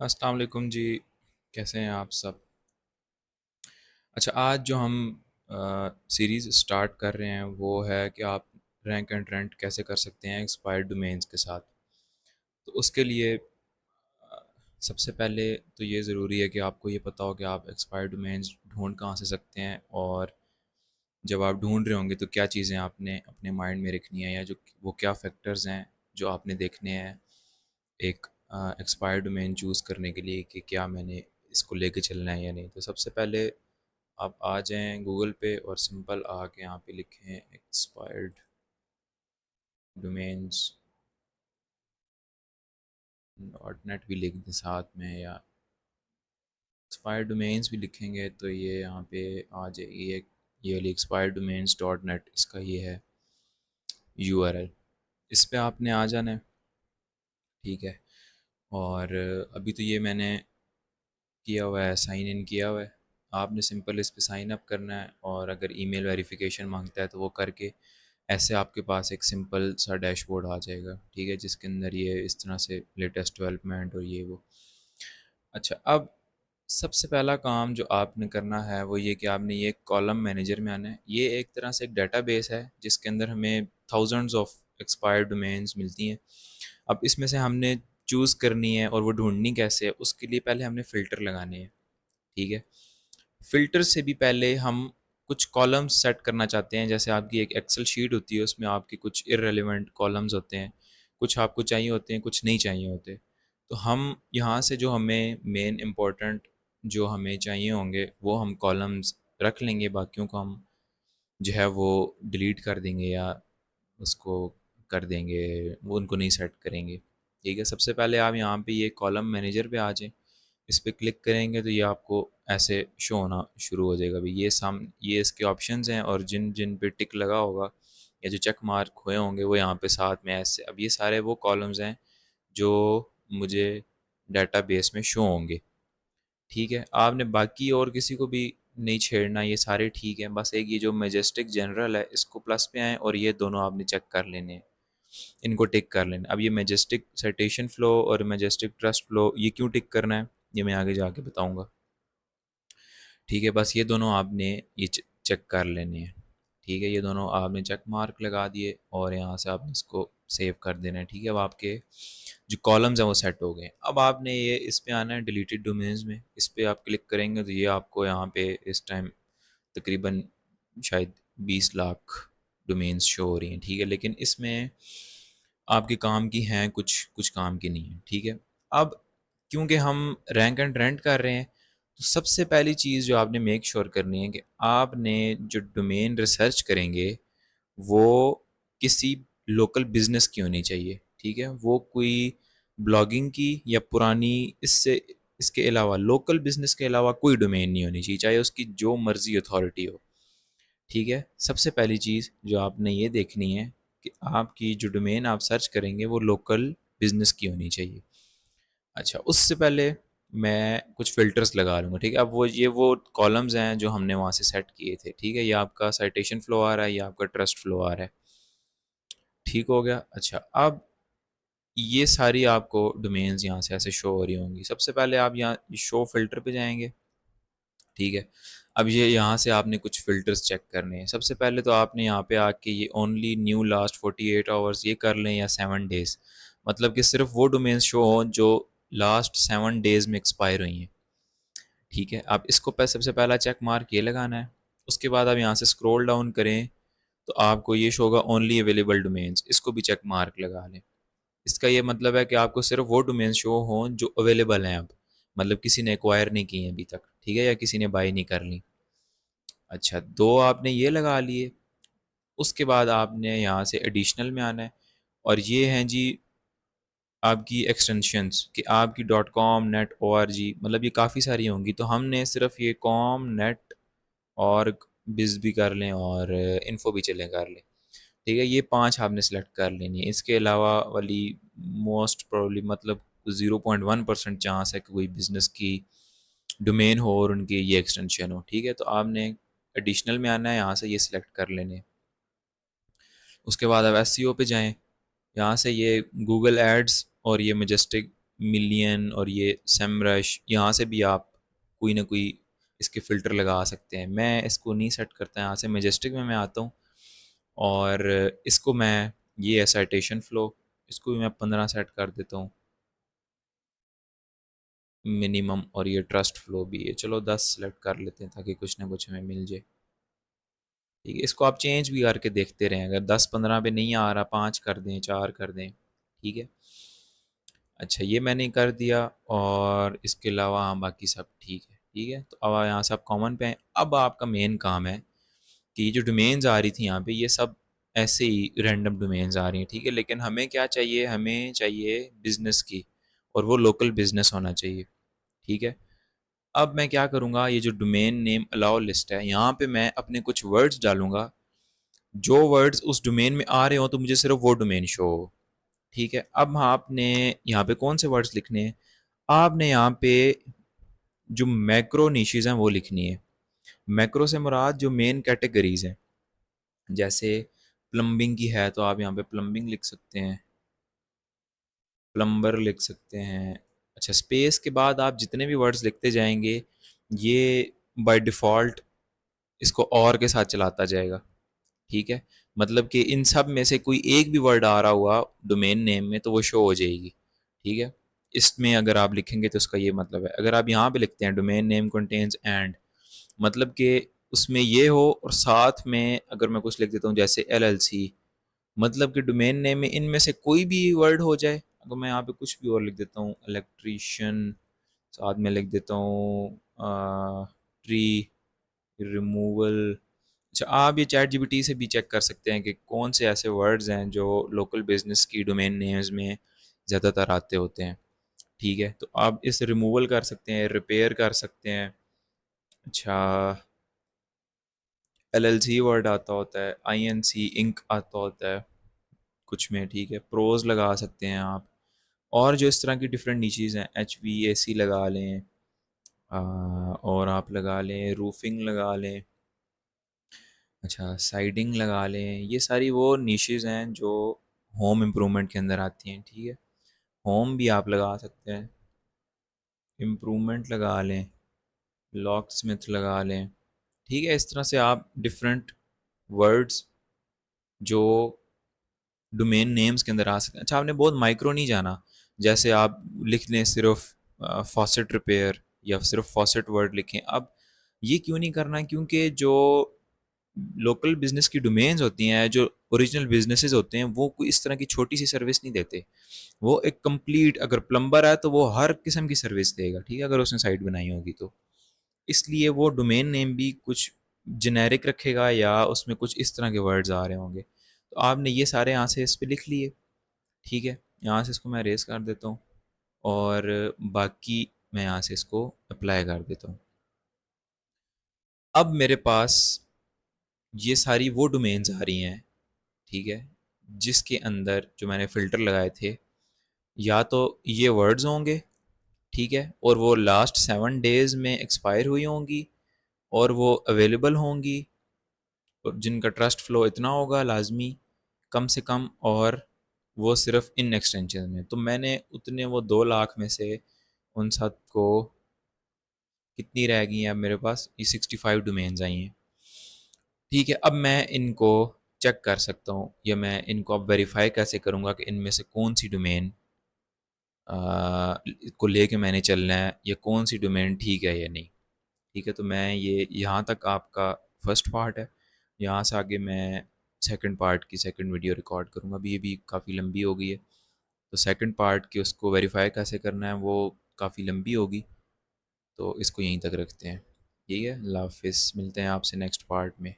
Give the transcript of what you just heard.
अस्सलाम वालेकुम जी। कैसे हैं आप सब? अच्छा, आज जो हम सीरीज़ स्टार्ट कर रहे हैं वो है कि आप रैंक एंड रेंट कैसे कर सकते हैं एक्सपायर्ड डोमेन्स के साथ। तो उसके लिए सबसे पहले तो ये ज़रूरी है कि आपको ये पता हो कि आप एक्सपायर्ड डोमेन्स ढूंढ कहाँ से सकते हैं, और जब आप ढूंढ रहे होंगे तो क्या चीज़ें आपने अपने माइंड में रखनी है, या जो वो क्या फैक्टर्स हैं जो आपने देखने हैं एक एक्सपायर्ड डोमेन चूज़ करने के लिए कि क्या मैंने इसको लेके चलना है या नहीं। तो सबसे पहले आप आ जाएं गूगल पे और सिंपल आके यहाँ पे लिखें एक्सपायर्ड डोमेन्स डॉट नेट भी लिख दें साथ में, या एक्सपायर्ड डोमेन्स भी लिखेंगे तो ये यहाँ पे आ जाएगी ये वाली एक्सपायर्ड डोमेन्स डॉट नेट, इसका ये है यूआरएल। इस पे आपने आ जाना है, ठीक है। और अभी तो ये मैंने किया हुआ है, साइन इन किया हुआ है। आपने सिंपल इस पे साइन अप करना है, और अगर ईमेल वेरिफिकेशन मांगता है तो वो करके ऐसे आपके पास एक सिंपल सा डैशबोर्ड आ जाएगा, ठीक है, जिसके अंदर ये इस तरह से लेटेस्ट डेवलपमेंट और ये वो। अच्छा, अब सबसे पहला काम जो आपने करना है वो ये कि आपने ये कॉलम मैनेजर में आना है। ये एक तरह से एक डेटाबेस है जिसके अंदर हमें थाउजेंड्स ऑफ एक्सपायर्ड डोमेन्स मिलती हैं। अब इसमें से हमने चूज़ करनी है, और वो ढूंढनी कैसे है उसके लिए पहले हमने फ़िल्टर लगाने हैं, ठीक है। फ़िल्टर से भी पहले हम कुछ कॉलम्स सेट करना चाहते हैं। जैसे आपकी एक एक्सेल शीट होती है, उसमें आपके कुछ इर्रेलेवेंट कॉलम्स होते हैं, कुछ आपको चाहिए होते हैं, कुछ नहीं चाहिए होते। तो हम यहाँ से जो हमें मेन इम्पोर्टेंट जो हमें चाहिए होंगे वो हम कॉलम्स रख लेंगे, बाकियों को हम जो है वो डिलीट कर देंगे या उसको कर देंगे, वो उनको नहीं सेट करेंगे, ठीक है। सबसे पहले आप यहाँ पे ये कॉलम मैनेजर पे आ जाएं। इस पे क्लिक करेंगे तो ये आपको ऐसे शो होना शुरू हो जाएगा। भाई ये इसके ऑप्शंस हैं, और जिन जिन पे टिक लगा होगा या जो चेक मार्क हुए होंगे वो यहाँ पे साथ में ऐसे। अब ये सारे वो कॉलम्स हैं जो मुझे डेटाबेस में शो होंगे, ठीक है। आपने बाकी और किसी को भी नहीं छेड़ना, ये सारे ठीक हैं। बस एक ये जो मैजेस्टिक जनरल है इसको प्लस पे आए, और ये दोनों आपने चेक कर लेने हैं, इनको टिक कर लेना। अब ये मैजेस्टिक साइटेशन फ़्लो और मैजेस्टिक ट्रस्ट फ़्लो ये क्यों टिक करना है ये मैं आगे जाके बताऊँगा, ठीक है। बस ये दोनों आपने ये चेक कर लेने हैं, ठीक है। ये दोनों आपने चेक मार्क लगा दिए और यहाँ से आपने इसको सेव कर देना है, ठीक है। अब आपके जो कॉलम्स हैं वो सेट हो गए। अब आपने ये इस पे आना है डिलीटेड डोमेन्स में। इस पे आप क्लिक करेंगे तो ये आपको यहाँ पे इस टाइम तकरीबन शायद 20 लाख डोमेन्स शो हो रही हैं, ठीक है। लेकिन इसमें आपके काम की हैं, कुछ कुछ काम की नहीं है, ठीक है। अब क्योंकि हम रैंक एंड रेंट कर रहे हैं, तो सबसे पहली चीज़ जो आपने मेक श्योर करनी है कि आपने जो डोमेन रिसर्च करेंगे वो किसी लोकल बिजनेस की होनी चाहिए, ठीक है। वो कोई ब्लॉगिंग की या पुरानी, इससे इसके अलावा लोकल बिजनेस के अलावा कोई डोमेन नहीं होनी चाहिए, चाहे उसकी जो मर्जी अथॉरिटी हो, ठीक है। सबसे पहली चीज़ जो आपने ये देखनी है कि आपकी जो डोमेन आप सर्च करेंगे वो लोकल बिजनेस की होनी चाहिए। अच्छा, उससे पहले मैं कुछ फ़िल्टर्स लगा लूँगा, ठीक है। अब वो कॉलम्स हैं जो हमने वहाँ से सेट किए थे, ठीक है। ये आपका साइटेशन फ़्लो आ रहा है, ये आपका ट्रस्ट फ़्लो आ रहा है, ठीक हो गया। अच्छा, अब ये सारी आपको डोमेन्स यहाँ से ऐसे शो हो रही होंगी। सबसे पहले आप यहाँ शो फ़िल्टर पे जाएँगे, ठीक है। अब ये यहाँ से आपने कुछ फ़िल्टर्स चेक करने हैं। सबसे पहले तो आपने यहाँ पे आके ये ओनली न्यू लास्ट 48 आवर्स ये कर लें, या 7 डेज़, मतलब कि सिर्फ़ वो डोमेन्स शो हों जो लास्ट 7 डेज़ में एक्सपायर हुई हैं, ठीक है। आप इसको सबसे पहला चेक मार्क ये लगाना है। उसके बाद आप यहाँ से स्क्रॉल डाउन करें तो आपको ये शो होगा ओनली अवेलेबल डोमेन्स, इसको भी चेक मार्क लगा लें। इसका ये मतलब है कि आपको सिर्फ वो डोमेन शो हों जो अवेलेबल हैं अब, मतलब किसी ने एक्वायर नहीं की हैं अभी तक, ठीक है, या किसी ने बाई नहीं कर ली। अच्छा, दो आपने ये लगा लिए। उसके बाद आपने यहाँ से एडिशनल में आना है, और ये हैं जी आपकी एक्सटेंशंस कि आपकी dot com net O R G, मतलब ये काफ़ी सारी होंगी। तो हमने सिर्फ ये कॉम नेट और बिज भी कर लें और इन्फो भी चलें कर लें, ठीक है। ये 5 आपने सेलेक्ट कर लेनी है। इसके अलावा वाली मोस्ट प्रोबेबली मतलब 0.1% चांस है कि कोई बिज़नेस की डोमेन हो और उनकी ये एक्सटेंशन हो, ठीक है। तो आपने एडिशनल में आना है, यहाँ से ये सिलेक्ट कर लेने। उसके बाद आप एसईओ पे जाएँ। यहाँ से ये गूगल एड्स और ये मैजेस्टिक मिलियन और ये सेमरश, यहाँ से भी आप कोई ना कोई इसके फ़िल्टर लगा सकते हैं। मैं इसको नहीं सेट करता, यहाँ से मैजेस्टिक में मैं आता हूँ और इसको मैं, ये है साइटेशन फ़्लो, इसको भी मैं 15 सेट कर देता हूँ मिनिमम, और ये ट्रस्ट फ़्लो भी है, चलो 10 सेलेक्ट कर लेते हैं ताकि कुछ ना कुछ हमें मिल जाए। ठीक है, इसको आप चेंज भी करके देखते रहें, अगर 10-15 पे नहीं आ रहा 5 कर दें, 4 कर दें। ठीक है, अच्छा ये मैंने कर दिया, और इसके अलावा हाँ बाकी सब ठीक है। ठीक है, तो अब यहाँ से आप कॉमन पे आएँ। अब आपका मेन काम है कि ये जो डोमेन्स आ रही थी यहाँ पे, ये सब ऐसे ही रैंडम डोमेन्स आ रही हैं। ठीक है, लेकिन हमें क्या चाहिए, हमें चाहिए बिजनेस की, और वो लोकल बिजनेस होना चाहिए। ठीक है, अब मैं क्या करूँगा, ये जो डोमेन नेम अलाउ लिस्ट है, यहाँ पे मैं अपने कुछ वर्ड्स डालूंगा, जो वर्ड्स उस डोमेन में आ रहे हो तो मुझे सिर्फ वो डोमेन शो हो। ठीक है, अब आपने यहाँ पे कौन से वर्ड्स लिखने हैं, आपने यहाँ पे जो मैक्रो निशेज़ हैं वो लिखनी है। मैक्रो से मुराद जो मेन कैटेगरीज हैं, जैसे प्लम्बिंग की है तो आप यहाँ पे प्लम्बिंग लिख सकते हैं, प्लम्बर लिख सकते हैं। अच्छा, स्पेस के बाद आप जितने भी वर्ड्स लिखते जाएंगे, ये बाय डिफ़ॉल्ट इसको और के साथ चलाता जाएगा। ठीक है, मतलब कि इन सब में से कोई एक भी वर्ड आ रहा हुआ डोमेन नेम में तो वो शो हो जाएगी। ठीक है, इसमें अगर आप लिखेंगे तो उसका ये मतलब है, अगर आप यहाँ पे लिखते हैं डोमेन नेम कंटेन्स एंड, मतलब कि उसमें ये हो, और साथ में अगर मैं कुछ लिख देता हूँ जैसे LLC, मतलब कि डोमेन नेम में इनमें से कोई भी वर्ड हो जाए। अगर मैं यहाँ पे कुछ भी और लिख देता हूँ, इलेक्ट्रीशियन, साथ में लिख देता हूँ ट्री रिमूवल। अच्छा, आप ये चैट जीपीटी से भी चेक कर सकते हैं कि कौन से ऐसे वर्ड्स हैं जो लोकल बिजनेस की डोमेन नेम्स में ज़्यादातर आते होते हैं। ठीक है, तो आप इस रिमूवल कर सकते हैं, रिपेयर कर सकते हैं। अच्छा, LLC वर्ड आता होता है, INC इंक आता होता है कुछ में। ठीक है, प्रोज लगा सकते हैं आप, और जो इस तरह की डिफरेंट नीचेज़ हैं, HVAC लगा लें, और आप लगा लें रूफिंग लगा लें। अच्छा, साइडिंग लगा लें, ये सारी वो निशेज़ हैं जो होम इम्प्रूवमेंट के अंदर आती हैं। ठीक है, होम भी आप लगा सकते हैं, इम्प्रूवमेंट लगा लें, लॉक स्मिथ लगा लें। ठीक है, इस तरह से आप डिफरेंट वर्ड्स जो डोमेन नेम्स के अंदर आ सकते हैं। अच्छा, आपने बहुत माइक्रो नहीं जाना, जैसे आप लिख लें सिर्फ फॉसेट रिपेयर, या सिर्फ फॉसेट वर्ड लिखें। अब ये क्यों नहीं करना, क्योंकि जो लोकल बिजनेस की डोमेन्स होती हैं, जो ओरिजिनल बिजनेसेस होते हैं, वो कोई इस तरह की छोटी सी सर्विस नहीं देते। वो एक कंप्लीट, अगर प्लम्बर है तो वो हर किस्म की सर्विस देगा। ठीक है, अगर उसने साइट बनाई होगी तो इसलिए वो डोमेन नेम भी कुछ जेनेरिक रखेगा, या उसमें कुछ इस तरह के वर्ड्स आ रहे होंगे। तो आपने ये सारे यहाँ से इस पर लिख लिए। ठीक है, यहाँ से इसको मैं रेस कर देता हूँ, और बाकी मैं यहाँ से इसको अप्लाई कर देता हूँ। अब मेरे पास ये सारी वो डोमेन्स आ रही हैं। ठीक है, जिसके अंदर जो मैंने फ़िल्टर लगाए थे, या तो ये वर्ड्स होंगे, ठीक है, और वो लास्ट 7 डेज़ में एक्सपायर हुई होंगी, और वो अवेलेबल होंगी, और जिनका ट्रस्ट फ्लो इतना होगा लाजमी कम से कम, और वो सिर्फ इन एक्सटेंशन में। तो मैंने उतने वो 2 लाख में से उन सब को, कितनी रह गई हैं अब मेरे पास, ये 65 डोमेन्स आई हैं। ठीक है, अब मैं इनको चेक कर सकता हूँ, या मैं इनको अब वेरीफाई कैसे करूँगा कि इनमें से कौन सी डोमेन को लेके मैंने चलना है, या कौन सी डोमेन ठीक है या नहीं। ठीक है, तो मैं ये यहाँ तक आपका फर्स्ट पार्ट है। यहाँ से आगे मैं सेकंड पार्ट की सेकंड वीडियो रिकॉर्ड करूँगा। अभी ये भी काफ़ी लंबी हो गई है, तो सेकंड पार्ट की उसको वेरीफाई कैसे करना है वो काफ़ी लंबी होगी, तो इसको यहीं तक रखते हैं। ठीक है, अल्लाह हाफिज़, मिलते हैं आपसे नेक्स्ट पार्ट में।